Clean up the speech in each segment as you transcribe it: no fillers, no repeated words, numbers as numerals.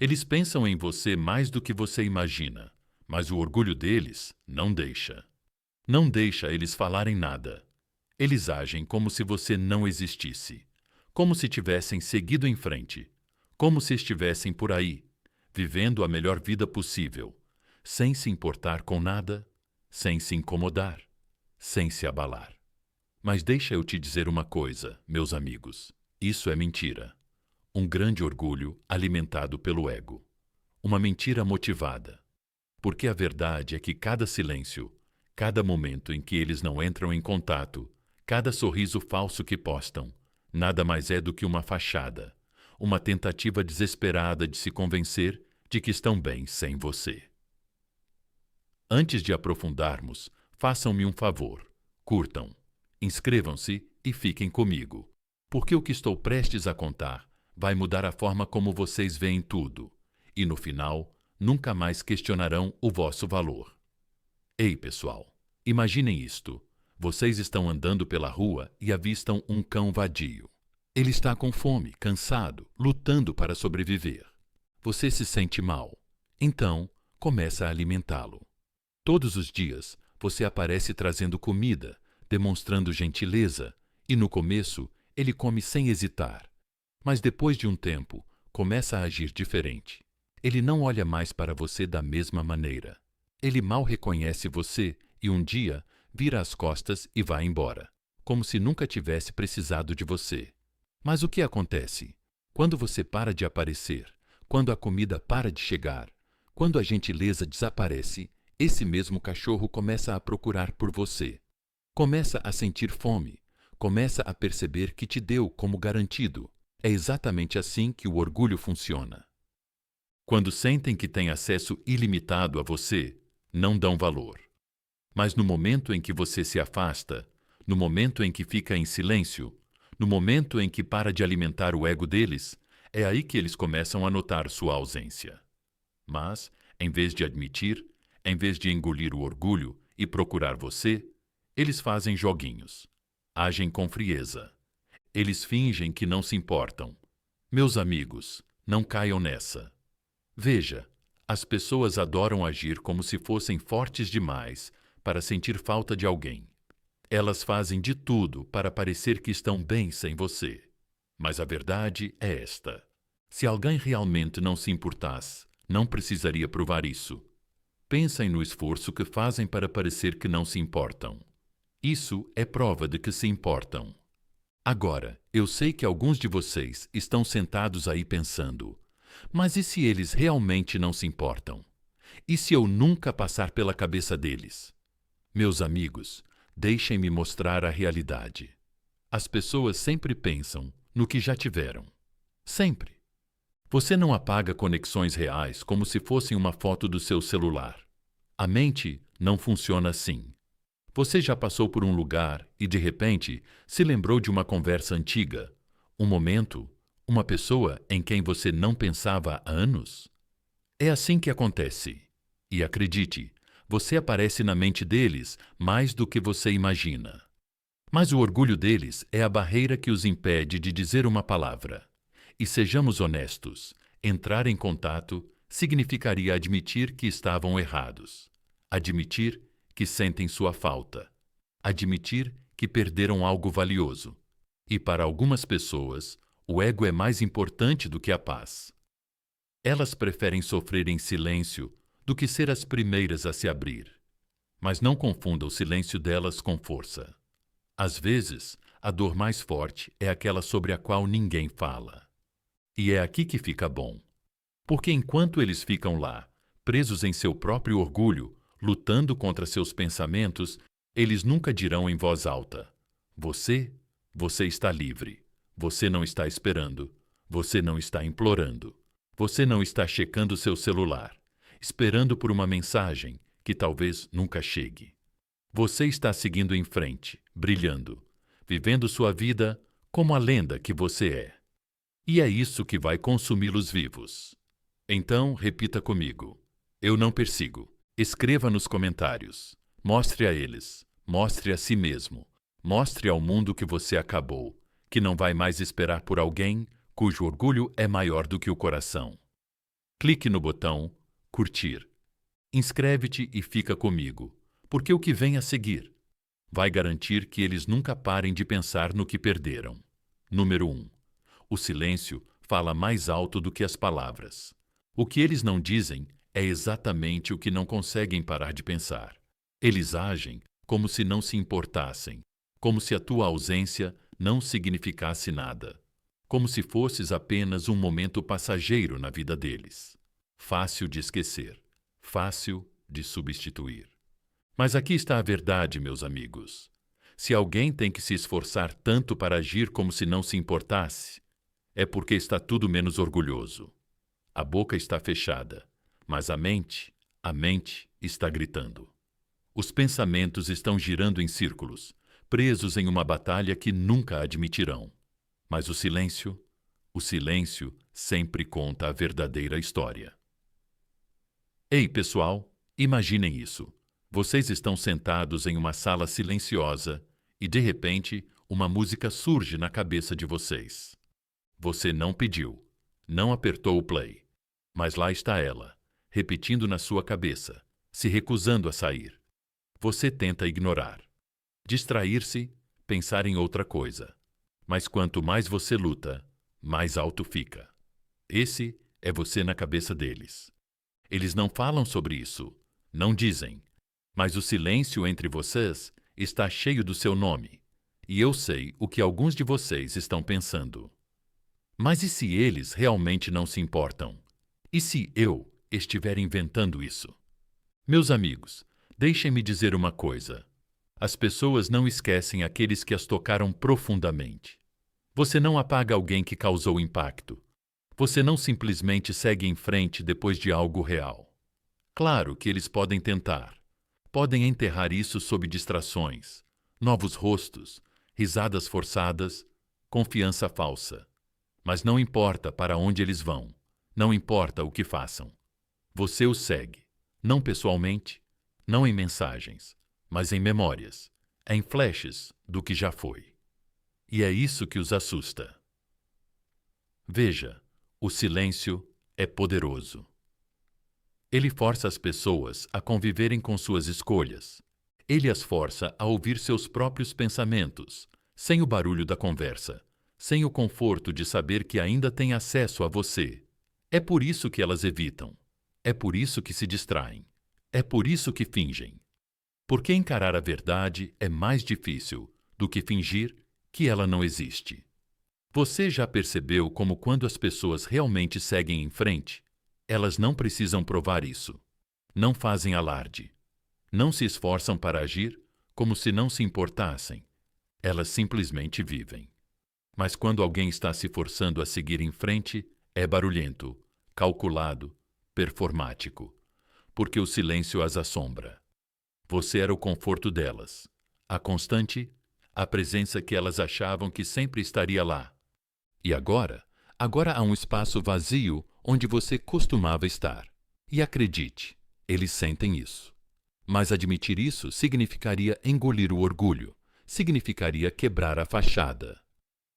Eles pensam em você mais do que você imagina, mas o orgulho deles não deixa. Não deixa eles falarem nada. Eles agem como se você não existisse, como se tivessem seguido em frente, como se estivessem por aí, vivendo a melhor vida possível, sem se importar com nada, sem se incomodar, sem se abalar. Mas deixa eu te dizer uma coisa, meus amigos, isso é mentira. Um grande orgulho alimentado pelo ego. Uma mentira motivada. Porque a verdade é que cada silêncio, cada momento em que eles não entram em contato, cada sorriso falso que postam, nada mais é do que uma fachada, uma tentativa desesperada de se convencer de que estão bem sem você. Antes de aprofundarmos, façam-me um favor. Curtam, inscrevam-se e fiquem comigo, porque o que estou prestes a contar vai mudar a forma como vocês veem tudo, e no final, nunca mais questionarão o vosso valor. Ei, pessoal, imaginem isto. Vocês estão andando pela rua e avistam um cão vadio. Ele está com fome, cansado, lutando para sobreviver. Você se sente mal. Então, começa a alimentá-lo. Todos os dias, você aparece trazendo comida, demonstrando gentileza, e no começo, ele come sem hesitar. Mas depois de um tempo, começa a agir diferente. Ele não olha mais para você da mesma maneira. Ele mal reconhece você e um dia vira as costas e vai embora, como se nunca tivesse precisado de você. Mas o que acontece? Quando você para de aparecer, quando a comida para de chegar, quando a gentileza desaparece, esse mesmo cachorro começa a procurar por você. Começa a sentir fome, começa a perceber que te deu como garantido. É exatamente assim que o orgulho funciona. Quando sentem que têm acesso ilimitado a você, não dão valor. Mas no momento em que você se afasta, no momento em que fica em silêncio, no momento em que para de alimentar o ego deles, é aí que eles começam a notar sua ausência. Mas, em vez de admitir, em vez de engolir o orgulho e procurar você, eles fazem joguinhos. Agem com frieza. Eles fingem que não se importam. Meus amigos, não caiam nessa. Veja, as pessoas adoram agir como se fossem fortes demais para sentir falta de alguém. Elas fazem de tudo para parecer que estão bem sem você. Mas a verdade é esta. Se alguém realmente não se importasse, não precisaria provar isso. Pensem no esforço que fazem para parecer que não se importam. Isso é prova de que se importam. Agora, eu sei que alguns de vocês estão sentados aí pensando, mas e se eles realmente não se importam? E se eu nunca passar pela cabeça deles? Meus amigos, deixem-me mostrar a realidade. As pessoas sempre pensam no que já tiveram. Sempre. Você não apaga conexões reais como se fossem uma foto do seu celular. A mente não funciona assim. Você já passou por um lugar e, de repente, se lembrou de uma conversa antiga, um momento, uma pessoa em quem você não pensava há anos? É assim que acontece. E acredite, você aparece na mente deles mais do que você imagina. Mas o orgulho deles é a barreira que os impede de dizer uma palavra. E sejamos honestos, entrar em contato significaria admitir que estavam errados. Admitir que sentem sua falta. Admitir que perderam algo valioso. E para algumas pessoas, o ego é mais importante do que a paz. Elas preferem sofrer em silêncio do que ser as primeiras a se abrir. Mas não confunda o silêncio delas com força. Às vezes, a dor mais forte é aquela sobre a qual ninguém fala. E é aqui que fica bom. Porque enquanto eles ficam lá, presos em seu próprio orgulho, lutando contra seus pensamentos, eles nunca dirão em voz alta: Você está livre. Você não está esperando. Você não está implorando. Você não está checando seu celular, esperando por uma mensagem que talvez nunca chegue. Você está seguindo em frente, brilhando, vivendo sua vida como a lenda que você é. E é isso que vai consumi-los vivos. Então, repita comigo: eu não persigo. Escreva nos comentários. Mostre a eles. Mostre a si mesmo. Mostre ao mundo que você acabou, que não vai mais esperar por alguém cujo orgulho é maior do que o coração. clique no botão curtir. Inscreve-te e fica comigo, porque o que vem a seguir vai garantir que eles nunca parem de pensar no que perderam. Número 1. O silêncio fala mais alto do que as palavras. O que eles não dizem é exatamente o que não conseguem parar de pensar. Eles agem como se não se importassem, como se a tua ausência não significasse nada, como se fosses apenas um momento passageiro na vida deles. Fácil de esquecer, fácil de substituir. Mas aqui está a verdade, meus amigos. Se alguém tem que se esforçar tanto para agir como se não se importasse, é porque está tudo menos orgulhoso. A boca está fechada, mas a mente está gritando. Os pensamentos estão girando em círculos, presos em uma batalha que nunca admitirão. Mas o silêncio sempre conta a verdadeira história. Ei, pessoal, imaginem isso. Vocês estão sentados em uma sala silenciosa e, de repente, uma música surge na cabeça de vocês. Você não pediu, não apertou o play, mas lá está ela, repetindo na sua cabeça, se recusando a sair. Você tenta ignorar, distrair-se, pensar em outra coisa. Mas quanto mais você luta, mais alto fica. Esse é você na cabeça deles. Eles não falam sobre isso, não dizem. Mas o silêncio entre vocês está cheio do seu nome, e eu sei o que alguns de vocês estão pensando. Mas e se eles realmente não se importam? E se eu estiver inventando isso? Meus amigos, deixem-me dizer uma coisa. As pessoas não esquecem aqueles que as tocaram profundamente. Você não apaga alguém que causou impacto. Você não simplesmente segue em frente depois de algo real. Claro que eles podem tentar. Podem enterrar isso sob distrações, novos rostos, risadas forçadas, confiança falsa. Mas não importa para onde eles vão, não importa o que façam. Você os segue, não pessoalmente, não em mensagens, mas em memórias, em flashes do que já foi. E é isso que os assusta. Veja, o silêncio é poderoso. Ele força as pessoas a conviverem com suas escolhas. Ele as força a ouvir seus próprios pensamentos, sem o barulho da conversa, sem o conforto de saber que ainda têm acesso a você. É por isso que elas evitam. É por isso que se distraem. É por isso que fingem. Porque encarar a verdade é mais difícil do que fingir que ela não existe. Você já percebeu como quando as pessoas realmente seguem em frente, elas não precisam provar isso. Não fazem alarde. Não se esforçam para agir como se não se importassem. Elas simplesmente vivem. Mas quando alguém está se forçando a seguir em frente, é barulhento, calculado, performático. Porque o silêncio as assombra. Você era o conforto delas, a constante, a presença que elas achavam que sempre estaria lá. E agora há um espaço vazio onde você costumava estar. E acredite, eles sentem isso. Mas admitir isso significaria engolir o orgulho, significaria quebrar a fachada.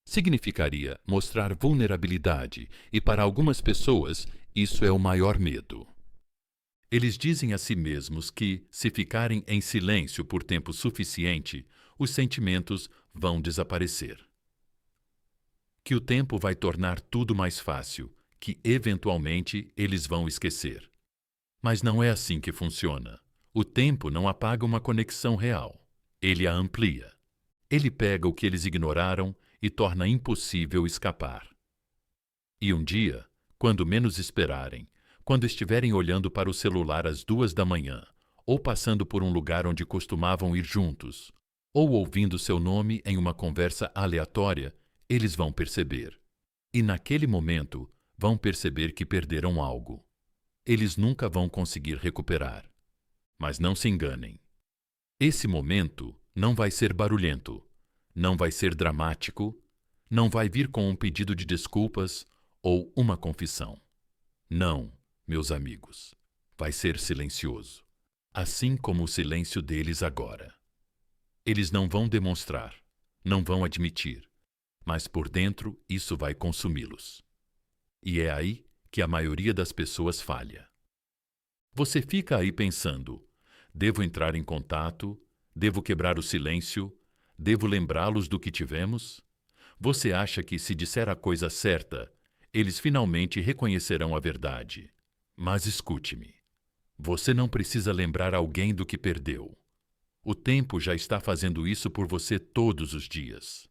Significaria mostrar vulnerabilidade e, para algumas pessoas, isso é o maior medo. Eles dizem a si mesmos que, se ficarem em silêncio por tempo suficiente, os sentimentos vão desaparecer. Que o tempo vai tornar tudo mais fácil, que eventualmente eles vão esquecer. Mas não é assim que funciona. O tempo não apaga uma conexão real. Ele a amplia. Ele pega o que eles ignoraram e torna impossível escapar. E um dia, quando menos esperarem, quando estiverem olhando para o celular às 2 da manhã, ou passando por um lugar onde costumavam ir juntos, ou ouvindo seu nome em uma conversa aleatória, eles vão perceber. E naquele momento, vão perceber que perderam algo. Eles nunca vão conseguir recuperar. Mas não se enganem. Esse momento não vai ser barulhento, não vai ser dramático, não vai vir com um pedido de desculpas ou uma confissão. Não, meus amigos, vai ser silencioso, assim como o silêncio deles agora. Eles não vão demonstrar, não vão admitir, mas por dentro isso vai consumi-los. E é aí que a maioria das pessoas falha. Você fica aí pensando: devo entrar em contato? Devo quebrar o silêncio? Devo lembrá-los do que tivemos? Você acha que, se disser a coisa certa, eles finalmente reconhecerão a verdade. Mas escute-me. Você não precisa lembrar alguém do que perdeu. O tempo já está fazendo isso por você todos os dias.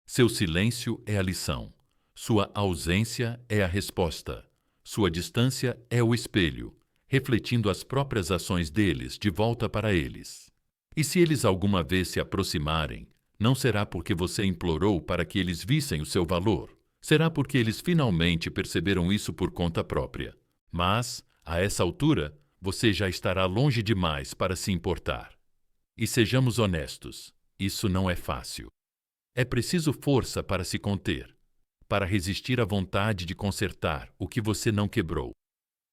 Seu silêncio é a lição. Sua ausência é a resposta. Sua distância é o espelho, refletindo as próprias ações deles de volta para eles. E se eles alguma vez se aproximarem, não será porque você implorou para que eles vissem o seu valor. Será porque eles finalmente perceberam isso por conta própria. Mas, a essa altura, você já estará longe demais para se importar. E sejamos honestos, isso não é fácil. É preciso força para se conter, para resistir à vontade de consertar o que você não quebrou,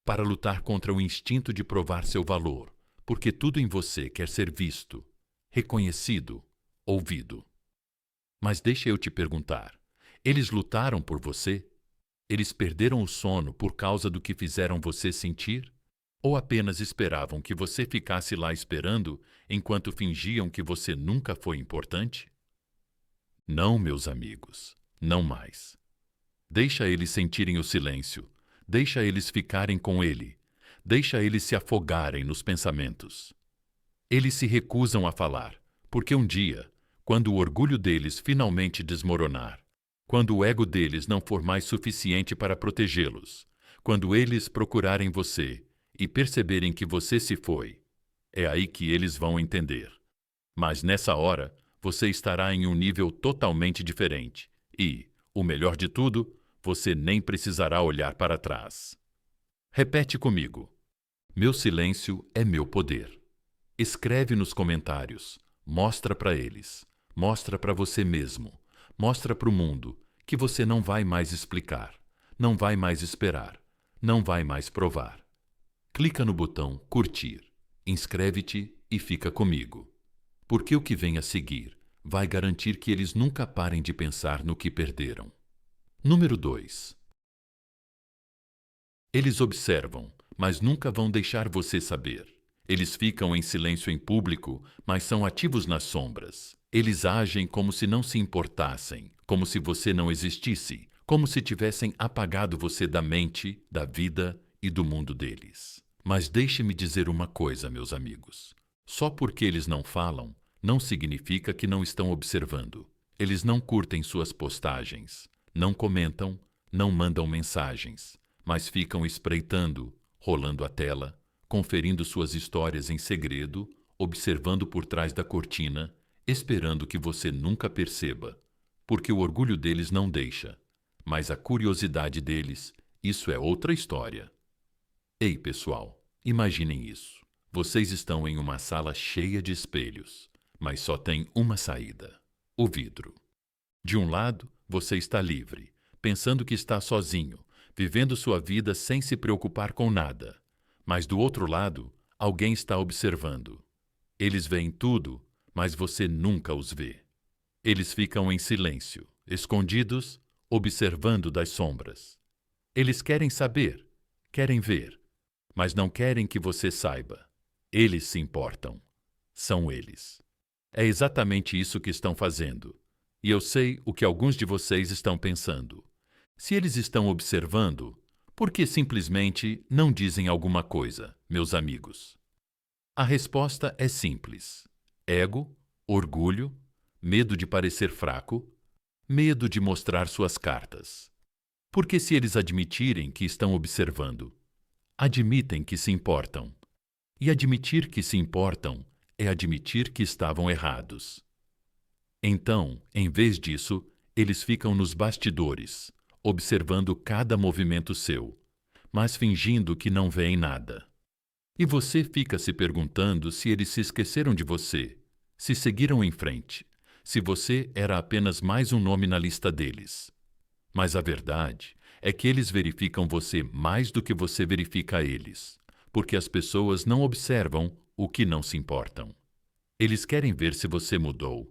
para lutar contra o instinto de provar seu valor, porque tudo em você quer ser visto, reconhecido, ouvido. Mas deixa eu te perguntar, eles lutaram por você? Eles perderam o sono por causa do que fizeram você sentir? Ou apenas esperavam que você ficasse lá esperando enquanto fingiam que você nunca foi importante? Não, meus amigos, não mais. Deixa eles sentirem o silêncio, deixa eles ficarem com ele, deixa eles se afogarem nos pensamentos. Eles se recusam a falar, porque um dia, quando o orgulho deles finalmente desmoronar, quando o ego deles não for mais suficiente para protegê-los, quando eles procurarem você e perceberem que você se foi, é aí que eles vão entender. Mas nessa hora, você estará em um nível totalmente diferente e, o melhor de tudo, você nem precisará olhar para trás. Repete comigo: meu silêncio é meu poder. Escreve nos comentários, mostra para eles, mostra para você mesmo, mostra para o mundo que você não vai mais explicar, não vai mais esperar, não vai mais provar. Clica no botão curtir, inscreve-te e fica comigo. Porque o que vem a seguir vai garantir que eles nunca parem de pensar no que perderam. Número 2. Eles observam, mas nunca vão deixar você saber. Eles ficam em silêncio em público, mas são ativos nas sombras. Eles agem como se não se importassem, como se você não existisse, como se tivessem apagado você da mente, da vida e do mundo deles. Mas deixe-me dizer uma coisa, meus amigos. Só porque eles não falam, não significa que não estão observando. Eles não curtem suas postagens, não comentam, não mandam mensagens, mas ficam espreitando, rolando a tela, conferindo suas histórias em segredo, observando por trás da cortina, esperando que você nunca perceba, porque o orgulho deles não deixa, mas a curiosidade deles, isso é outra história. Ei, pessoal, imaginem isso. Vocês estão em uma sala cheia de espelhos, mas só tem uma saída: o vidro. De um lado, você está livre, pensando que está sozinho, vivendo sua vida sem se preocupar com nada. Mas do outro lado, alguém está observando. Eles veem tudo, mas você nunca os vê. Eles ficam em silêncio, escondidos, observando das sombras. Eles querem saber, querem ver, mas não querem que você saiba. Eles se importam. São eles. É exatamente isso que estão fazendo. E eu sei o que alguns de vocês estão pensando. Se eles estão observando, por que simplesmente não dizem alguma coisa, meus amigos? A resposta é simples: ego, orgulho, medo de parecer fraco, medo de mostrar suas cartas. Porque se eles admitirem que estão observando, admitem que se importam. E admitir que se importam é admitir que estavam errados. Então, em vez disso, eles ficam nos bastidores, observando cada movimento seu, mas fingindo que não veem nada. E você fica se perguntando se eles se esqueceram de você, se seguiram em frente, se você era apenas mais um nome na lista deles. Mas a verdade é que eles verificam você mais do que você verifica eles, porque as pessoas não observam o que não se importam. Eles querem ver se você mudou,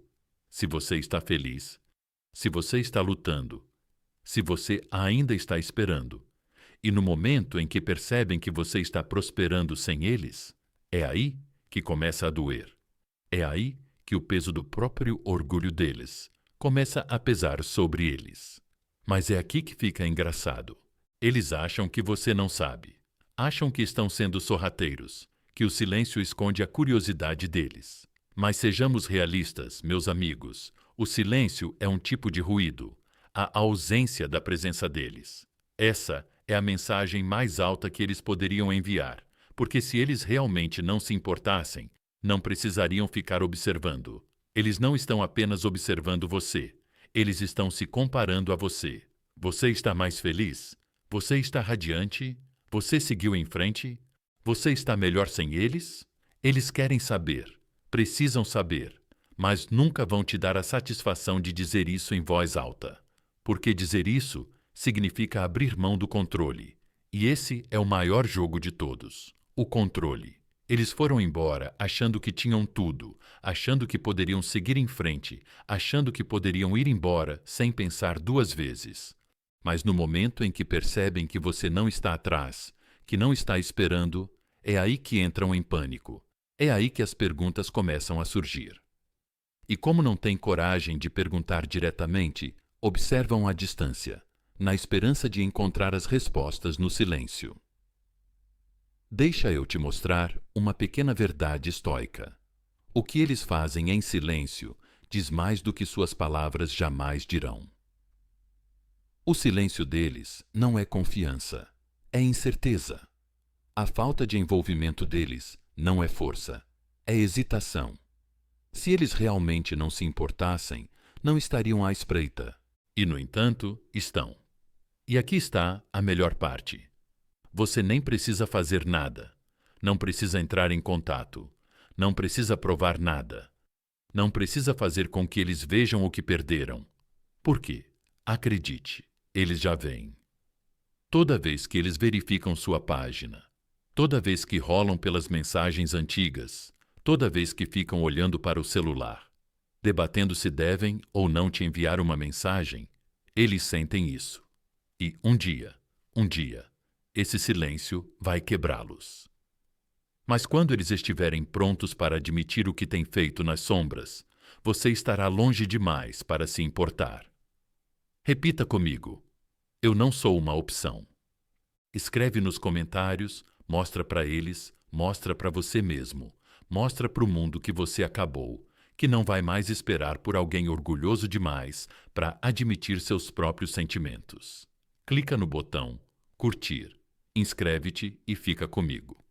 se você está feliz, se você está lutando, se você ainda está esperando. E no momento em que percebem que você está prosperando sem eles, é aí que começa a doer. É aí que o peso do próprio orgulho deles começa a pesar sobre eles. Mas é aqui que fica engraçado. Eles acham que você não sabe. Acham que estão sendo sorrateiros, que o silêncio esconde a curiosidade deles. Mas sejamos realistas, meus amigos. O silêncio é um tipo de ruído, a ausência da presença deles. Essa é a mensagem mais alta que eles poderiam enviar, porque se eles realmente não se importassem, não precisariam ficar observando. Eles não estão apenas observando você, eles estão se comparando a você. Você está mais feliz? Você está radiante? Você seguiu em frente? Você está melhor sem eles? Eles querem saber, precisam saber, mas nunca vão te dar a satisfação de dizer isso em voz alta. Porque dizer isso significa abrir mão do controle. E esse é o maior jogo de todos, o controle. Eles foram embora achando que tinham tudo, achando que poderiam seguir em frente, achando que poderiam ir embora sem pensar duas vezes. Mas no momento em que percebem que você não está atrás, que não está esperando, é aí que entram em pânico. É aí que as perguntas começam a surgir. E como não têm coragem de perguntar diretamente, observam à distância, na esperança de encontrar as respostas no silêncio. Deixa eu te mostrar uma pequena verdade estoica. O que eles fazem em silêncio diz mais do que suas palavras jamais dirão. O silêncio deles não é confiança, é incerteza. A falta de envolvimento deles não é força, é hesitação. Se eles realmente não se importassem, não estariam à espreita. E, no entanto, estão. E aqui está a melhor parte. Você nem precisa fazer nada. Não precisa entrar em contato. Não precisa provar nada. Não precisa fazer com que eles vejam o que perderam. Por quê? Acredite, eles já veem. Toda vez que eles verificam sua página, toda vez que rolam pelas mensagens antigas, toda vez que ficam olhando para o celular, debatendo se devem ou não te enviar uma mensagem, eles sentem isso. E um dia, esse silêncio vai quebrá-los. Mas quando eles estiverem prontos para admitir o que têm feito nas sombras, você estará longe demais para se importar. Repita comigo: eu não sou uma opção. Escreve nos comentários, mostra para eles, mostra para você mesmo, mostra para o mundo que você acabou, que não vai mais esperar por alguém orgulhoso demais para admitir seus próprios sentimentos. Clica no botão curtir, inscreve-te e fica comigo.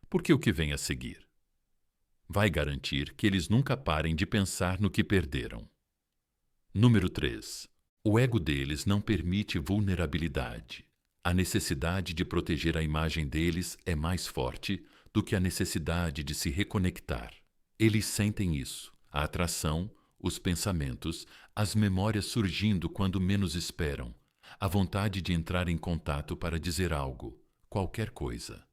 Porque o que vem a seguir vai garantir que eles nunca parem de pensar no que perderam. Número 3. O ego deles não permite vulnerabilidade. A necessidade de proteger a imagem deles é mais forte do que a necessidade de se reconectar. Eles sentem isso, a atração, os pensamentos, as memórias surgindo quando menos esperam, a vontade de entrar em contato para dizer algo, qualquer coisa.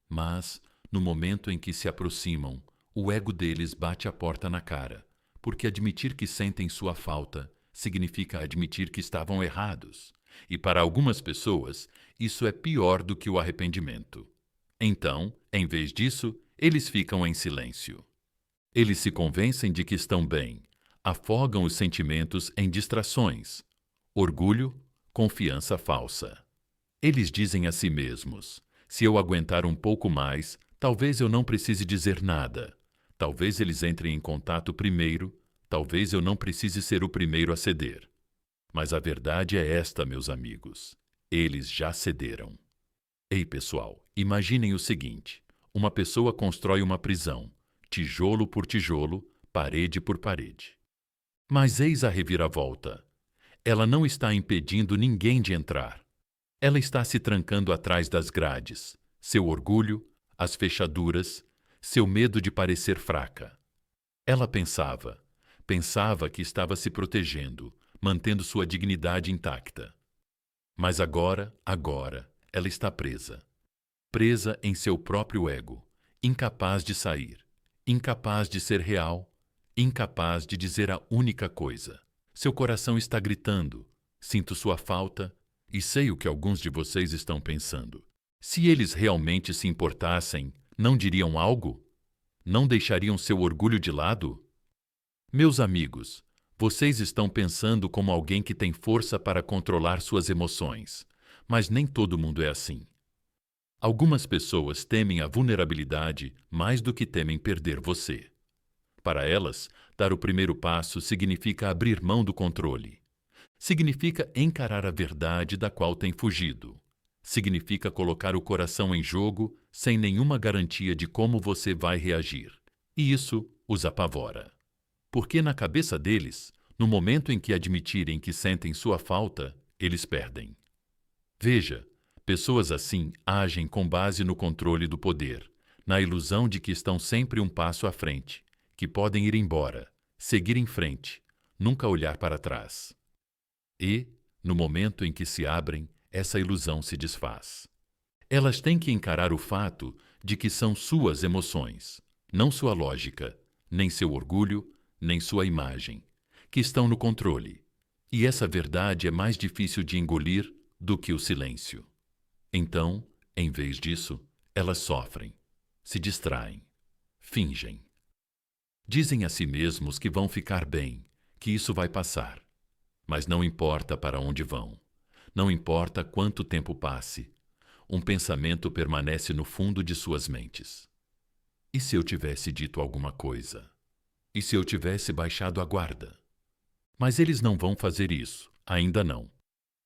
Mas, no momento em que se aproximam, o ego deles bate a porta na cara, porque admitir que sentem sua falta significa admitir que estavam errados. E para algumas pessoas, isso é pior do que o arrependimento. Então, em vez disso, eles ficam em silêncio. Eles se convencem de que estão bem, afogam os sentimentos em distrações, orgulho, confiança falsa. Eles dizem a si mesmos: se eu aguentar um pouco mais, talvez eu não precise dizer nada. Talvez eles entrem em contato primeiro, talvez eu não precise ser o primeiro a ceder. Mas a verdade é esta, meus amigos: eles já cederam. Ei, pessoal, imaginem o seguinte: uma pessoa constrói uma prisão, tijolo por tijolo, parede por parede. Mas eis a reviravolta. Ela não está impedindo ninguém de entrar. Ela está se trancando atrás das grades, seu orgulho, as fechaduras, seu medo de parecer fraca. Ela pensava que estava se protegendo, mantendo sua dignidade intacta. Mas agora, ela está presa. Presa em seu próprio ego, incapaz de sair, incapaz de ser real, incapaz de dizer a única coisa. Seu coração está gritando: sinto sua falta, E sei o que alguns de vocês estão pensando. Se eles realmente se importassem, não diriam algo? Não deixariam seu orgulho de lado? Meus amigos, vocês estão pensando como alguém que tem força para controlar suas emoções, mas nem todo mundo é assim. Algumas pessoas temem a vulnerabilidade mais do que temem perder você. Para elas, dar o primeiro passo significa abrir mão do controle. Significa encarar a verdade da qual tem fugido. Significa colocar o coração em jogo sem nenhuma garantia de como você vai reagir. E isso os apavora. Porque na cabeça deles, no momento em que admitirem que sentem sua falta, eles perdem. Veja, pessoas assim agem com base no controle do poder, na ilusão de que estão sempre um passo à frente, que podem ir embora, seguir em frente, nunca olhar para trás. E, no momento em que se abrem, essa ilusão se desfaz. Elas têm que encarar o fato de que são suas emoções, não sua lógica, nem seu orgulho, nem sua imagem, que estão no controle. E essa verdade é mais difícil de engolir do que o silêncio. Então, em vez disso, elas sofrem, se distraem, fingem. Dizem a si mesmos que vão ficar bem, que isso vai passar. Mas não importa para onde vão. Não importa quanto tempo passe. Um pensamento permanece no fundo de suas mentes. E se eu tivesse dito alguma coisa? E se eu tivesse baixado a guarda? Mas eles não vão fazer isso, ainda não.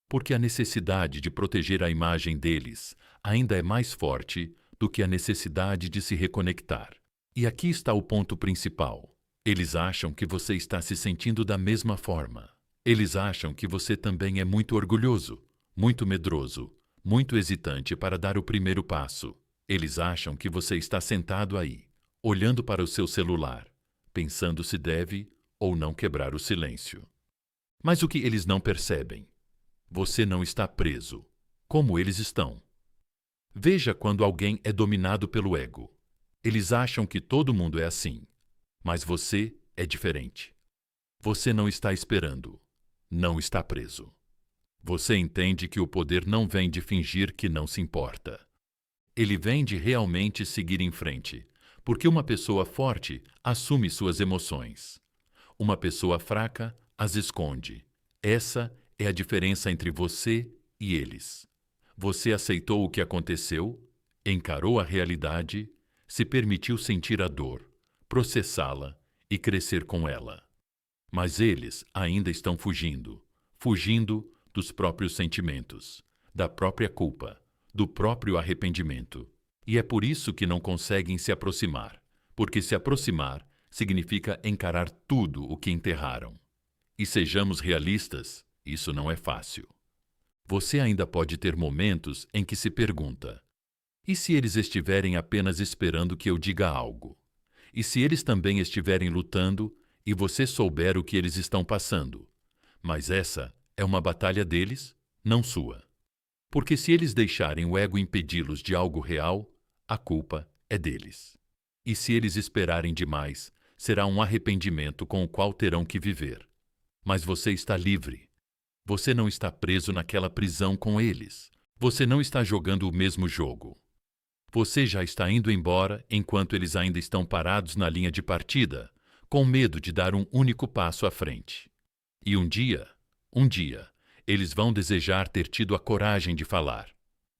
Porque a necessidade de proteger a imagem deles ainda é mais forte do que a necessidade de se reconectar. E aqui está o ponto principal. Eles acham que você está se sentindo da mesma forma. Eles acham que você também é muito orgulhoso, muito medroso, muito hesitante para dar o primeiro passo. Eles acham que você está sentado aí, olhando para o seu celular, pensando se deve ou não quebrar o silêncio. Mas o que eles não percebem? Você não está preso, como eles estão. Veja quando alguém é dominado pelo ego. Eles acham que todo mundo é assim, mas você é diferente. Você não está esperando. Não está preso. Você entende que o poder não vem de fingir que não se importa. Ele vem de realmente seguir em frente, porque uma pessoa forte assume suas emoções. Uma pessoa fraca as esconde. Essa é a diferença entre você e eles. Você aceitou o que aconteceu, encarou a realidade, se permitiu sentir a dor, processá-la e crescer com ela. Mas eles ainda estão fugindo dos próprios sentimentos, da própria culpa, do próprio arrependimento. E é por isso que não conseguem se aproximar, porque se aproximar significa encarar tudo o que enterraram. E sejamos realistas, isso não é fácil. Você ainda pode ter momentos em que se pergunta: e se eles estiverem apenas esperando que eu diga algo? E se eles também estiverem lutando e você souber o que eles estão passando? Mas essa é uma batalha deles, não sua. Porque se eles deixarem o ego impedi-los de algo real, a culpa é deles. E se eles esperarem demais, será um arrependimento com o qual terão que viver. Mas você está livre. Você não está preso naquela prisão com eles. Você não está jogando o mesmo jogo. Você já está indo embora enquanto eles ainda estão parados na linha de partida, com medo de dar um único passo à frente. E um dia, eles vão desejar ter tido a coragem de falar.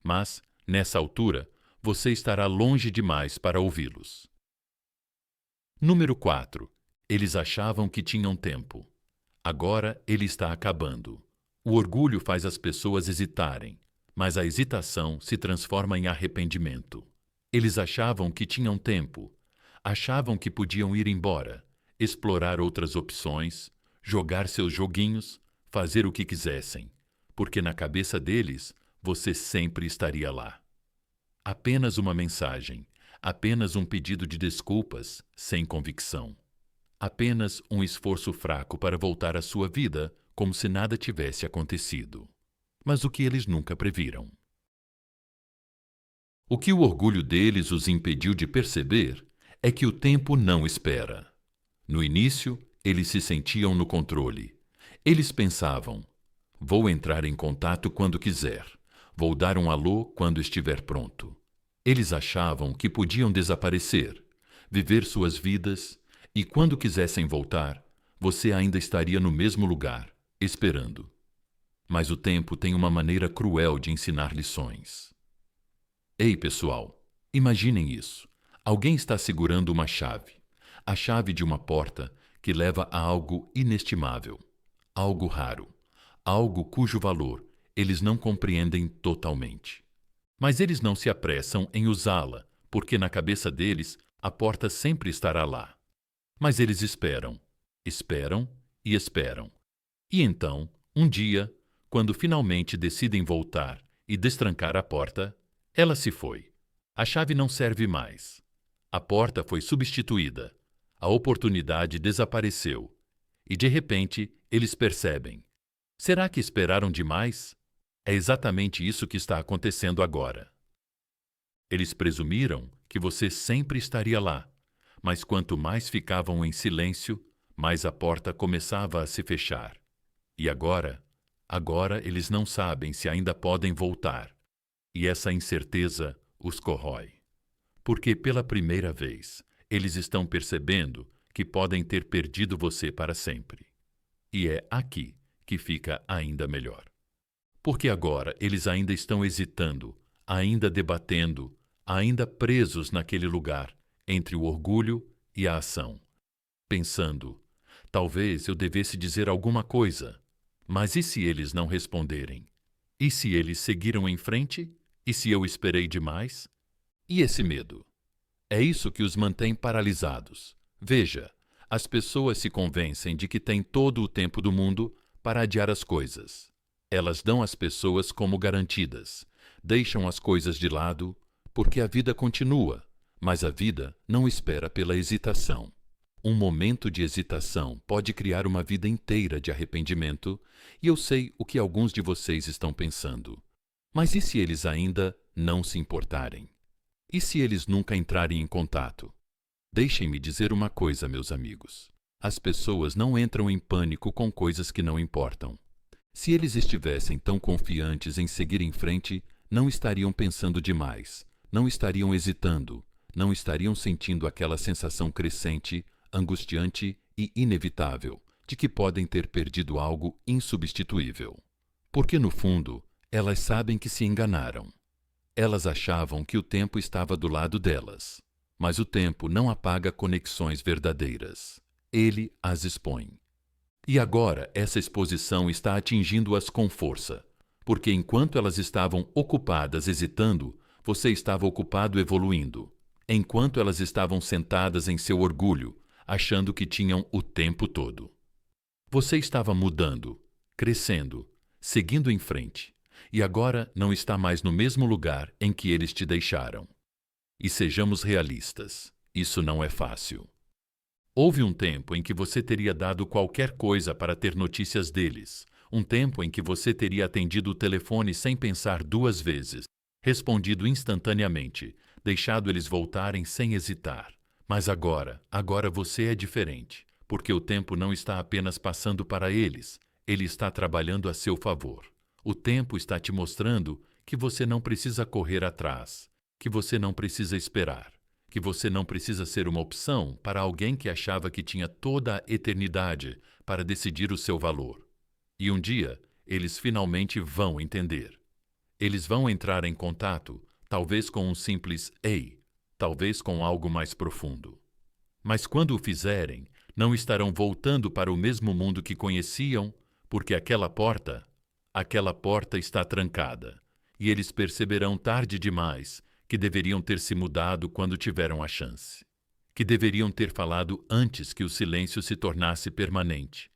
Mas, nessa altura, você estará longe demais para ouvi-los. Número 4. Eles achavam que tinham tempo. Agora ele está acabando. O orgulho faz as pessoas hesitarem, mas a hesitação se transforma em arrependimento. Eles achavam que tinham tempo, achavam que podiam ir embora, explorar outras opções, jogar seus joguinhos, fazer o que quisessem, porque na cabeça deles você sempre estaria lá. Apenas uma mensagem, apenas um pedido de desculpas, sem convicção. Apenas um esforço fraco para voltar à sua vida como se nada tivesse acontecido. Mas o que eles nunca previram? O que o orgulho deles os impediu de perceber é que o tempo não espera. No início, eles se sentiam no controle. Eles pensavam: Vou entrar em contato quando quiser. Vou dar um alô quando estiver pronto. Eles achavam que podiam desaparecer, viver suas vidas, e quando quisessem voltar, você ainda estaria no mesmo lugar, esperando. Mas o tempo tem uma maneira cruel de ensinar lições. Ei, pessoal, imaginem isso. Alguém está segurando uma chave, a chave de uma porta que leva a algo inestimável, algo raro, algo cujo valor eles não compreendem totalmente. Mas eles não se apressam em usá-la, porque na cabeça deles a porta sempre estará lá. Mas eles esperam, esperam e esperam. E então, um dia, quando finalmente decidem voltar e destrancar a porta, ela se foi. A chave não serve mais. A porta foi substituída. A oportunidade desapareceu. E de repente, eles percebem. Será que esperaram demais? É exatamente isso que está acontecendo agora. Eles presumiram que você sempre estaria lá, mas quanto mais ficavam em silêncio, mais a porta começava a se fechar. E agora eles não sabem se ainda podem voltar. E essa incerteza os corrói. Porque pela primeira vez, eles estão percebendo que podem ter perdido você para sempre. E é aqui que fica ainda melhor. Porque agora eles ainda estão hesitando, ainda debatendo, ainda presos naquele lugar, entre o orgulho e a ação. Pensando, talvez eu devesse dizer alguma coisa, mas e se eles não responderem? E se eles seguiram em frente? E se eu esperei demais? E esse medo? É isso que os mantém paralisados. Veja, as pessoas se convencem de que têm todo o tempo do mundo para adiar as coisas. Elas dão as pessoas como garantidas, deixam as coisas de lado, porque a vida continua, mas a vida não espera pela hesitação. Um momento de hesitação pode criar uma vida inteira de arrependimento, e eu sei o que alguns de vocês estão pensando. Mas e se eles ainda não se importarem? E se eles nunca entrarem em contato? Deixem-me dizer uma coisa, meus amigos. As pessoas não entram em pânico com coisas que não importam. Se eles estivessem tão confiantes em seguir em frente, não estariam pensando demais, não estariam hesitando, não estariam sentindo aquela sensação crescente, angustiante e inevitável de que podem ter perdido algo insubstituível. Porque, no fundo, elas sabem que se enganaram. Elas achavam que o tempo estava do lado delas, mas o tempo não apaga conexões verdadeiras. Ele as expõe. E agora essa exposição está atingindo-as com força, porque enquanto elas estavam ocupadas hesitando, você estava ocupado evoluindo. Enquanto elas estavam sentadas em seu orgulho, achando que tinham o tempo todo. Você estava mudando, crescendo, seguindo em frente, e agora não está mais no mesmo lugar em que eles te deixaram. E sejamos realistas, isso não é fácil. Houve um tempo em que você teria dado qualquer coisa para ter notícias deles, um tempo em que você teria atendido o telefone sem pensar duas vezes, respondido instantaneamente, deixado eles voltarem sem hesitar. Mas agora você é diferente, porque o tempo não está apenas passando para eles, ele está trabalhando a seu favor. O tempo está te mostrando que você não precisa correr atrás, que você não precisa esperar, que você não precisa ser uma opção para alguém que achava que tinha toda a eternidade para decidir o seu valor. E um dia, eles finalmente vão entender. Eles vão entrar em contato, talvez com um simples "ei", talvez com algo mais profundo. Mas quando o fizerem, não estarão voltando para o mesmo mundo que conheciam, porque aquela porta está trancada, e eles perceberão tarde demais que deveriam ter se mudado quando tiveram a chance, que deveriam ter falado antes que o silêncio se tornasse permanente,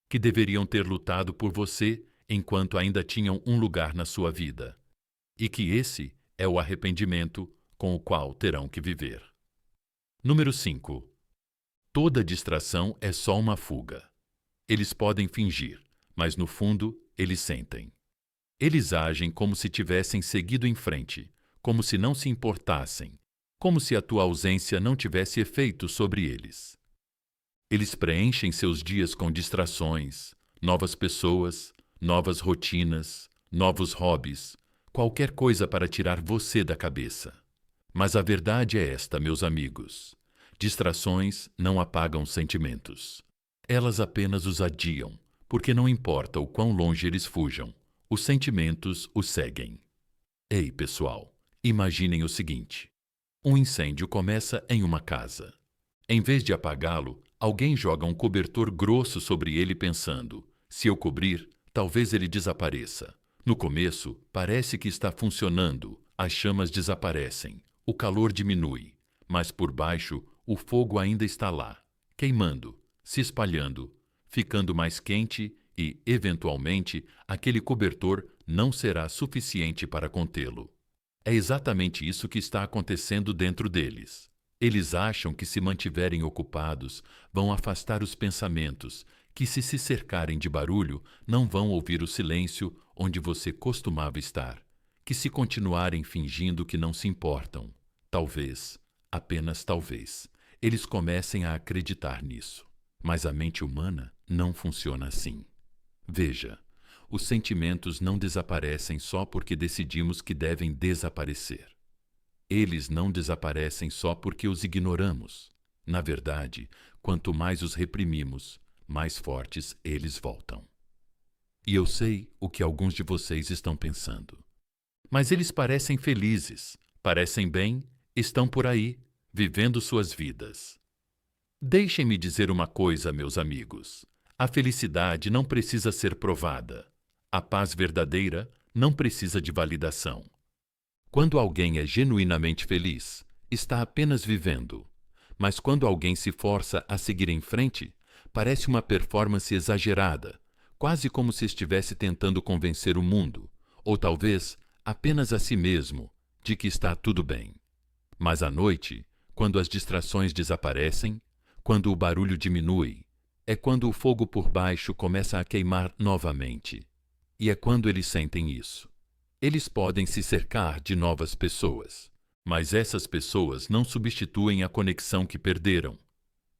que deveriam ter lutado por você enquanto ainda tinham um lugar na sua vida, e que esse é o arrependimento com o qual terão que viver. Número 5. Toda distração é só uma fuga. Eles podem fingir, mas no fundo eles sentem. Eles agem como se tivessem seguido em frente, como se não se importassem, como se a tua ausência não tivesse efeito sobre eles. Eles preenchem seus dias com distrações, novas pessoas, novas rotinas, novos hobbies, qualquer coisa para tirar você da cabeça. Mas a verdade é esta, meus amigos. Distrações não apagam sentimentos. Elas apenas os adiam, porque não importa o quão longe eles fujam, os sentimentos os seguem. Ei, pessoal, imaginem o seguinte. Um incêndio começa em uma casa. Em vez de apagá-lo, alguém joga um cobertor grosso sobre ele pensando: se eu cobrir, talvez ele desapareça. No começo, parece que está funcionando, as chamas desaparecem, o calor diminui, mas por baixo o fogo ainda está lá, queimando, se espalhando, ficando mais quente e, eventualmente, aquele cobertor não será suficiente para contê-lo. É exatamente isso que está acontecendo dentro deles. Eles acham que, se mantiverem ocupados, vão afastar os pensamentos, que, se cercarem de barulho, não vão ouvir o silêncio onde você costumava estar, que, se continuarem fingindo que não se importam, talvez, apenas talvez, eles comecem a acreditar nisso. Mas a mente humana não funciona assim. Veja, os sentimentos não desaparecem só porque decidimos que devem desaparecer. Eles não desaparecem só porque os ignoramos. Na verdade, quanto mais os reprimimos, mais fortes eles voltam. E eu sei o que alguns de vocês estão pensando. Mas eles parecem felizes, parecem bem, estão por aí, vivendo suas vidas. Deixem-me dizer uma coisa, meus amigos. A felicidade não precisa ser provada. A paz verdadeira não precisa de validação. Quando alguém é genuinamente feliz, está apenas vivendo. Mas quando alguém se força a seguir em frente, parece uma performance exagerada, quase como se estivesse tentando convencer o mundo, ou talvez apenas a si mesmo, de que está tudo bem. Mas à noite, quando as distrações desaparecem, quando o barulho diminui, é quando o fogo por baixo começa a queimar novamente. E é quando eles sentem isso. Eles podem se cercar de novas pessoas, mas essas pessoas não substituem a conexão que perderam.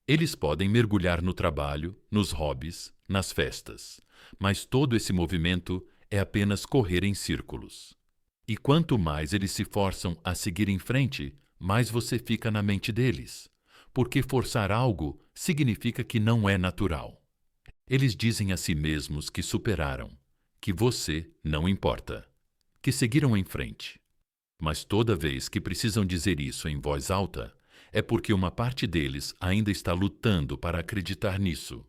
Eles podem mergulhar no trabalho, nos hobbies, nas festas, mas todo esse movimento é apenas correr em círculos. E quanto mais eles se forçam a seguir em frente, mais você fica na mente deles, porque forçar algo significa que não é natural. Eles dizem a si mesmos que superaram, que você não importa, que seguiram em frente. Mas toda vez que precisam dizer isso em voz alta, é porque uma parte deles ainda está lutando para acreditar nisso.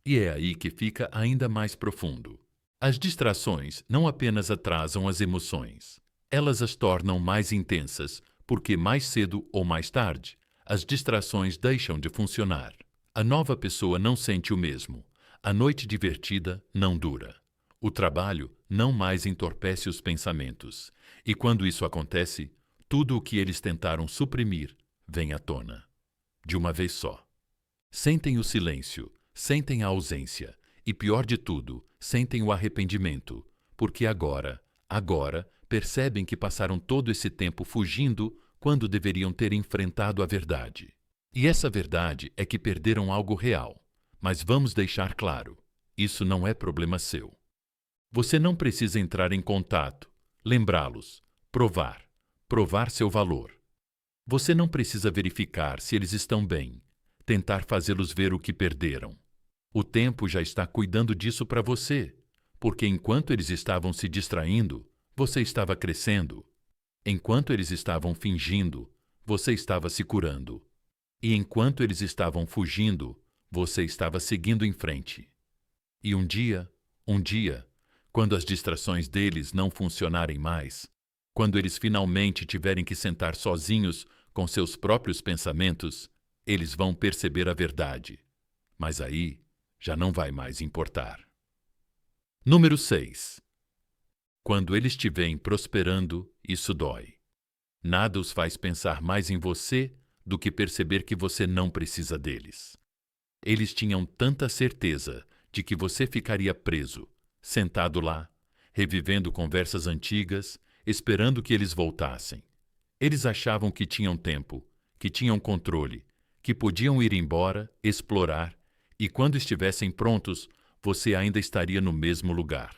E é aí que fica ainda mais profundo. As distrações não apenas atrasam as emoções, elas as tornam mais intensas, porque mais cedo ou mais tarde, as distrações deixam de funcionar. A nova pessoa não sente o mesmo. A noite divertida não dura. O trabalho não mais entorpece os pensamentos. E quando isso acontece, tudo o que eles tentaram suprimir vem à tona. De uma vez só. Sentem o silêncio, sentem a ausência. E pior de tudo, sentem o arrependimento. Porque agora, percebem que passaram todo esse tempo fugindo quando deveriam ter enfrentado a verdade. E essa verdade é que perderam algo real. Mas vamos deixar claro, isso não é problema seu. Você não precisa entrar em contato, lembrá-los, provar seu valor. Você não precisa verificar se eles estão bem, tentar fazê-los ver o que perderam. O tempo já está cuidando disso para você, porque enquanto eles estavam se distraindo, você estava crescendo. Enquanto eles estavam fingindo, você estava se curando. E enquanto eles estavam fugindo, você estava seguindo em frente. E um dia, quando as distrações deles não funcionarem mais, quando eles finalmente tiverem que sentar sozinhos com seus próprios pensamentos, eles vão perceber a verdade. Mas aí já não vai mais importar. Número 6. Quando eles te veem prosperando, isso dói. Nada os faz pensar mais em você do que perceber que você não precisa deles. Eles tinham tanta certeza de que você ficaria preso, sentado lá, revivendo conversas antigas, esperando que eles voltassem. Eles achavam que tinham tempo, que tinham controle, que podiam ir embora, explorar, e quando estivessem prontos, você ainda estaria no mesmo lugar.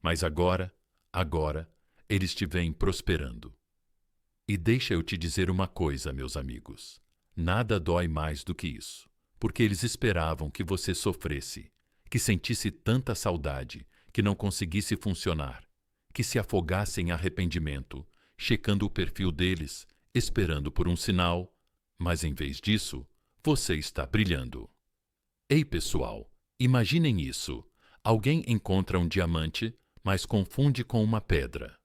Mas agora, eles te veem prosperando. E deixa eu te dizer uma coisa, meus amigos. Nada dói mais do que isso, porque eles esperavam que você sofresse, que sentisse tanta saudade, que não conseguisse funcionar, que se afogasse em arrependimento, checando o perfil deles, esperando por um sinal, mas em vez disso, você está brilhando. Ei, pessoal, imaginem isso. Alguém encontra um diamante, mas confunde com uma pedra.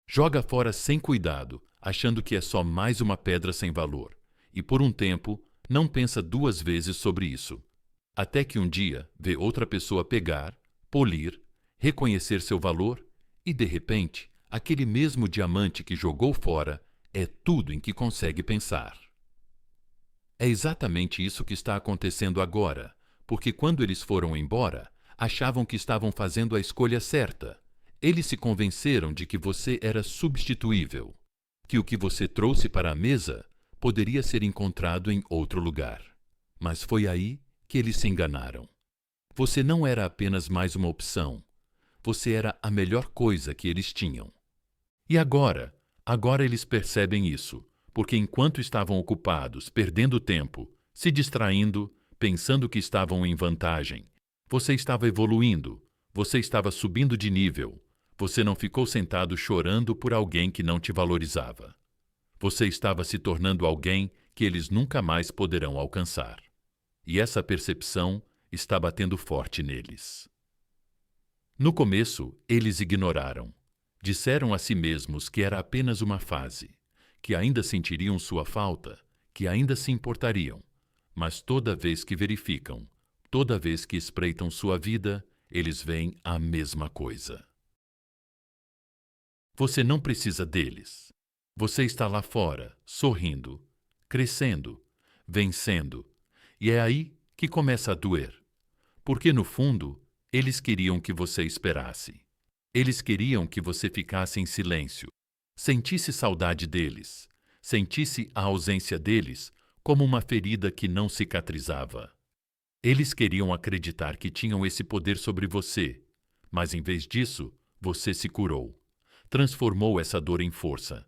Joga fora sem cuidado, achando que é só mais uma pedra sem valor, e por um tempo não pensa duas vezes sobre isso. Até que um dia vê outra pessoa pegar, polir, reconhecer seu valor e, de repente, aquele mesmo diamante que jogou fora é tudo em que consegue pensar. É exatamente isso que está acontecendo agora, porque quando eles foram embora, achavam que estavam fazendo a escolha certa. Eles se convenceram de que você era substituível, que o que você trouxe para a mesa poderia ser encontrado em outro lugar. Mas foi aí que eles se enganaram. Você não era apenas mais uma opção. Você era a melhor coisa que eles tinham. E agora eles percebem isso, porque enquanto estavam ocupados, perdendo tempo, se distraindo, pensando que estavam em vantagem, você estava evoluindo, você estava subindo de nível, você não ficou sentado chorando por alguém que não te valorizava. Você estava se tornando alguém que eles nunca mais poderão alcançar. E essa percepção está batendo forte neles. No começo, eles ignoraram. Disseram a si mesmos que era apenas uma fase, que ainda sentiriam sua falta, que ainda se importariam. Mas toda vez que verificam, toda vez que espreitam sua vida, eles veem a mesma coisa. Você não precisa deles. Você está lá fora, sorrindo, crescendo, vencendo. E é aí que começa a doer. Porque, no fundo, eles queriam que você esperasse. Eles queriam que você ficasse em silêncio, sentisse saudade deles, sentisse a ausência deles como uma ferida que não cicatrizava. Eles queriam acreditar que tinham esse poder sobre você, mas em vez disso, você se curou. Transformou essa dor em força.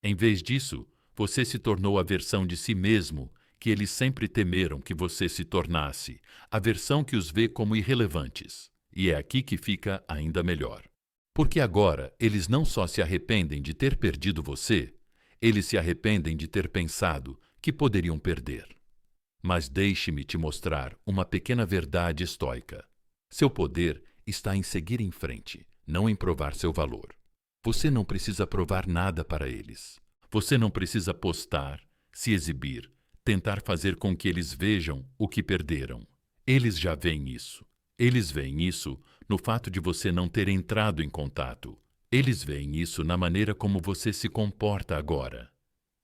Em vez disso, você se tornou a versão de si mesmo que eles sempre temeram que você se tornasse, a versão que os vê como irrelevantes. E é aqui que fica ainda melhor. Porque agora eles não só se arrependem de ter perdido você, eles se arrependem de ter pensado que poderiam perder. Mas deixe-me te mostrar uma pequena verdade estoica. Seu poder está em seguir em frente, não em provar seu valor. Você não precisa provar nada para eles. Você não precisa postar, se exibir, tentar fazer com que eles vejam o que perderam. Eles já veem isso. Eles veem isso no fato de você não ter entrado em contato. Eles veem isso na maneira como você se comporta agora.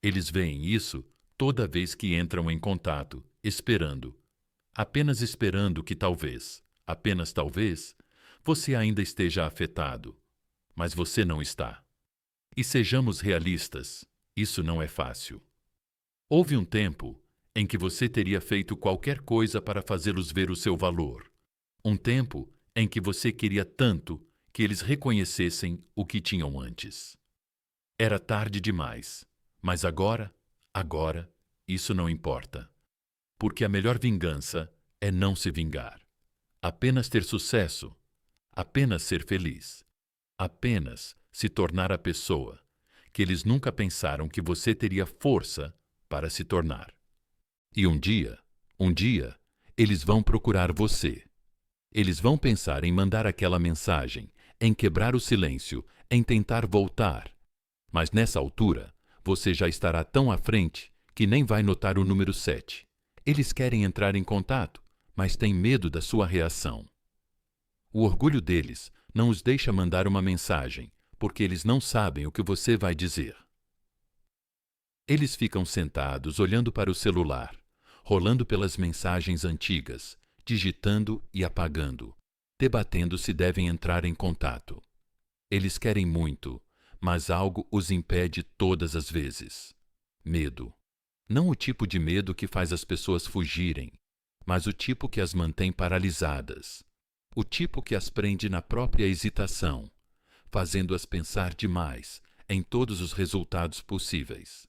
Eles veem isso toda vez que entram em contato, esperando. Apenas esperando que talvez, apenas talvez, você ainda esteja afetado. Mas você não está. E sejamos realistas, isso não é fácil. Houve um tempo em que você teria feito qualquer coisa para fazê-los ver o seu valor. Um tempo em que você queria tanto que eles reconhecessem o que tinham antes. Era tarde demais, mas agora, isso não importa. Porque a melhor vingança é não se vingar. Apenas ter sucesso, apenas ser feliz, apenas se tornar a pessoa que eles nunca pensaram que você teria força para se tornar. E um dia, eles vão procurar você. Eles vão pensar em mandar aquela mensagem, em quebrar o silêncio, em tentar voltar. Mas nessa altura, você já estará tão à frente que nem vai notar o número 7. Eles querem entrar em contato, mas têm medo da sua reação. O orgulho deles não os deixa mandar uma mensagem, porque eles não sabem o que você vai dizer. Eles ficam sentados olhando para o celular, rolando pelas mensagens antigas, digitando e apagando, debatendo se devem entrar em contato. Eles querem muito, mas algo os impede todas as vezes. Medo. Não o tipo de medo que faz as pessoas fugirem, mas o tipo que as mantém paralisadas. O tipo que as prende na própria hesitação, fazendo-as pensar demais em todos os resultados possíveis.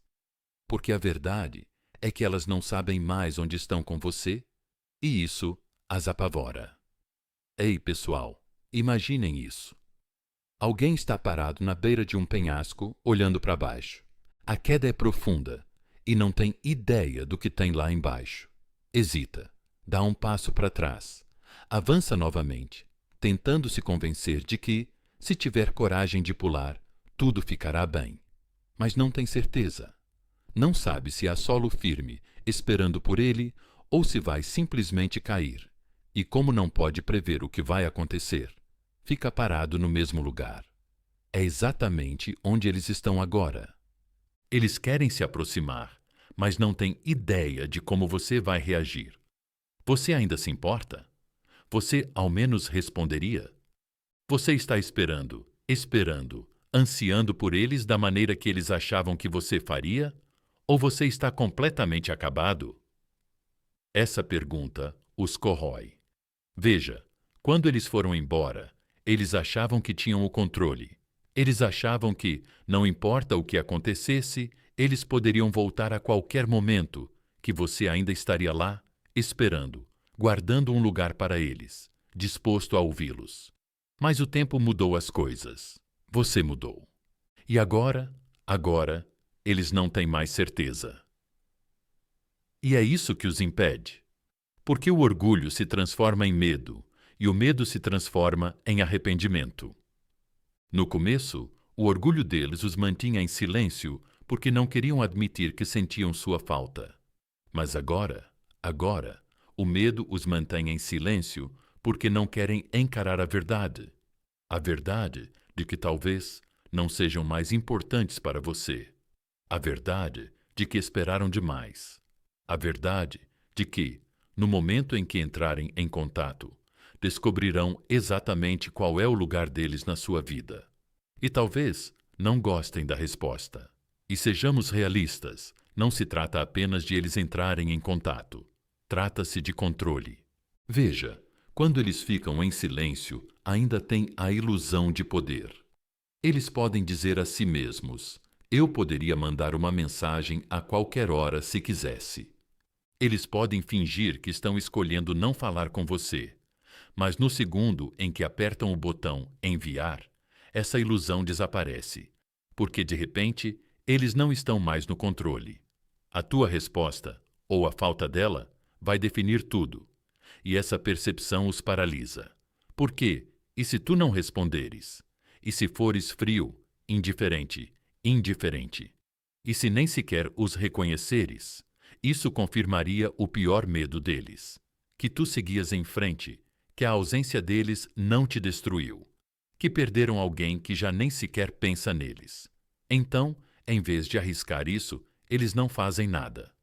Porque a verdade é que elas não sabem mais onde estão com você, e isso as apavora. Ei, pessoal, imaginem isso. Alguém está parado na beira de um penhasco, olhando para baixo. A queda é profunda e não tem ideia do que tem lá embaixo. Hesita, dá um passo para trás, avança novamente, tentando se convencer de que, se tiver coragem de pular, tudo ficará bem. Mas não tem certeza. Não sabe se há solo firme esperando por ele ou se vai simplesmente cair. E como não pode prever o que vai acontecer, fica parado no mesmo lugar. É exatamente onde eles estão agora. Eles querem se aproximar, mas não têm ideia de como você vai reagir. Você ainda se importa? Você ao menos responderia? Você está esperando, ansiando por eles da maneira que eles achavam que você faria? Ou você está completamente acabado? Essa pergunta os corrói. Veja, quando eles foram embora, eles achavam que tinham o controle. Eles achavam que, não importa o que acontecesse, eles poderiam voltar a qualquer momento, que você ainda estaria lá, esperando, guardando um lugar para eles, disposto a ouvi-los. Mas o tempo mudou as coisas. Você mudou. E agora, eles não têm mais certeza. E é isso que os impede. Porque o orgulho se transforma em medo, e o medo se transforma em arrependimento. No começo, o orgulho deles os mantinha em silêncio porque não queriam admitir que sentiam sua falta. Mas agora, o medo os mantém em silêncio porque não querem encarar a verdade. A verdade de que talvez não sejam mais importantes para você. A verdade de que esperaram demais. A verdade de que, no momento em que entrarem em contato, descobrirão exatamente qual é o lugar deles na sua vida. E talvez não gostem da resposta. E sejamos realistas, não se trata apenas de eles entrarem em contato. Trata-se de controle. Veja, quando eles ficam em silêncio, ainda têm a ilusão de poder. Eles podem dizer a si mesmos: eu poderia mandar uma mensagem a qualquer hora se quisesse. Eles podem fingir que estão escolhendo não falar com você, mas no segundo em que apertam o botão enviar, essa ilusão desaparece, porque de repente eles não estão mais no controle. A tua resposta, ou a falta dela, vai definir tudo, e essa percepção os paralisa. Por quê? E se tu não responderes? E se fores frio, indiferente? E se nem sequer os reconheceres? Isso confirmaria o pior medo deles, que tu seguias em frente, que a ausência deles não te destruiu, que perderam alguém que já nem sequer pensa neles. Então, em vez de arriscar isso, eles não fazem nada.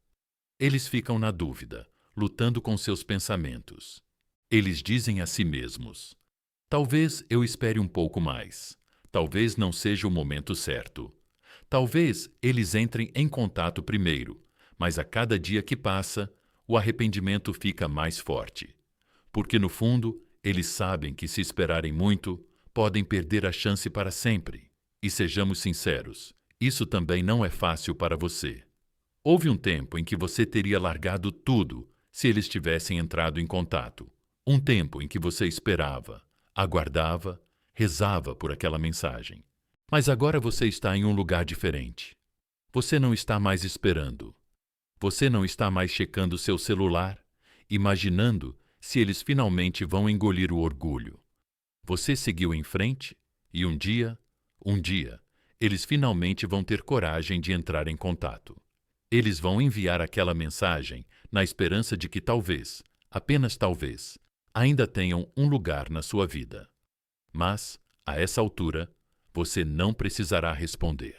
Eles ficam na dúvida, lutando com seus pensamentos. Eles dizem a si mesmos: talvez eu espere um pouco mais. Talvez não seja o momento certo. Talvez eles entrem em contato primeiro, mas a cada dia que passa, o arrependimento fica mais forte. Porque, no fundo, eles sabem que se esperarem muito, podem perder a chance para sempre. E sejamos sinceros, isso também não é fácil para você. Houve um tempo em que você teria largado tudo se eles tivessem entrado em contato. Um tempo em que você esperava, aguardava, rezava por aquela mensagem. Mas agora você está em um lugar diferente. Você não está mais esperando. Você não está mais checando seu celular, imaginando se eles finalmente vão engolir o orgulho. Você seguiu em frente e um dia, eles finalmente vão ter coragem de entrar em contato. Eles vão enviar aquela mensagem na esperança de que talvez, apenas talvez, ainda tenham um lugar na sua vida. Mas, a essa altura, você não precisará responder.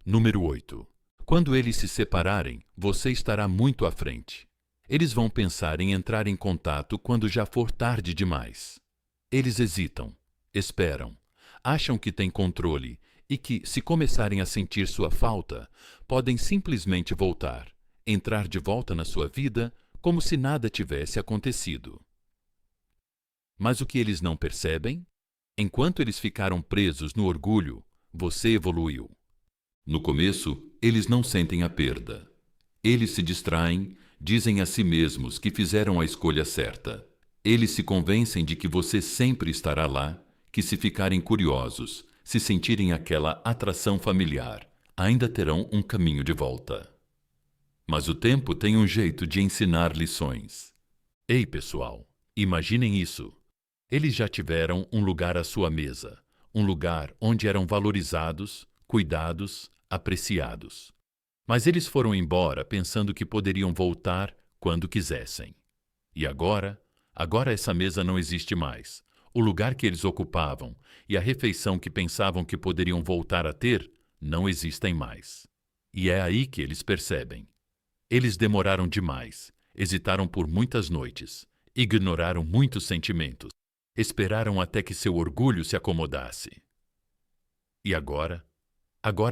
Número 8. Quando eles se separarem, você estará muito à frente. Eles vão pensar em entrar em contato quando já for tarde demais. Eles hesitam, esperam, acham que têm controle e que, se começarem a sentir sua falta, podem simplesmente voltar, entrar de volta na sua vida como se nada tivesse acontecido. Mas o que eles não percebem? Enquanto eles ficaram presos no orgulho, você evoluiu. No começo, eles não sentem a perda. Eles se distraem, dizem a si mesmos que fizeram a escolha certa. Eles se convencem de que você sempre estará lá, que se ficarem curiosos, se sentirem aquela atração familiar, ainda terão um caminho de volta. Mas o tempo tem um jeito de ensinar lições. Ei, pessoal, imaginem isso. Eles já tiveram um lugar à sua mesa, um lugar onde eram valorizados, cuidados, apreciados. Mas eles foram embora pensando que poderiam voltar quando quisessem. E agora essa mesa não existe mais. O lugar que eles ocupavam e a refeição que pensavam que poderiam voltar a ter não existem mais. E é aí que eles percebem. Eles demoraram demais, hesitaram por muitas noites, ignoraram muitos sentimentos, esperaram até que seu orgulho se acomodasse. E agora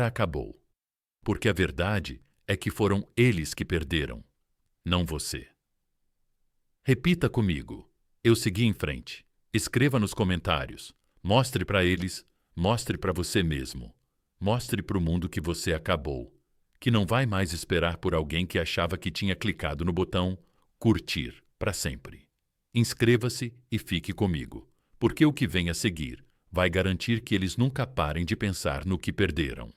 acabou. Porque a verdade é que foram eles que perderam, não você. Repita comigo. Eu segui em frente. Escreva nos comentários. Mostre para eles, mostre para você mesmo. Mostre para o mundo que você acabou, que não vai mais esperar por alguém que achava que tinha clicado no botão curtir para sempre. Inscreva-se e fique comigo, porque o que vem a seguir vai garantir que eles nunca parem de pensar no que perderam.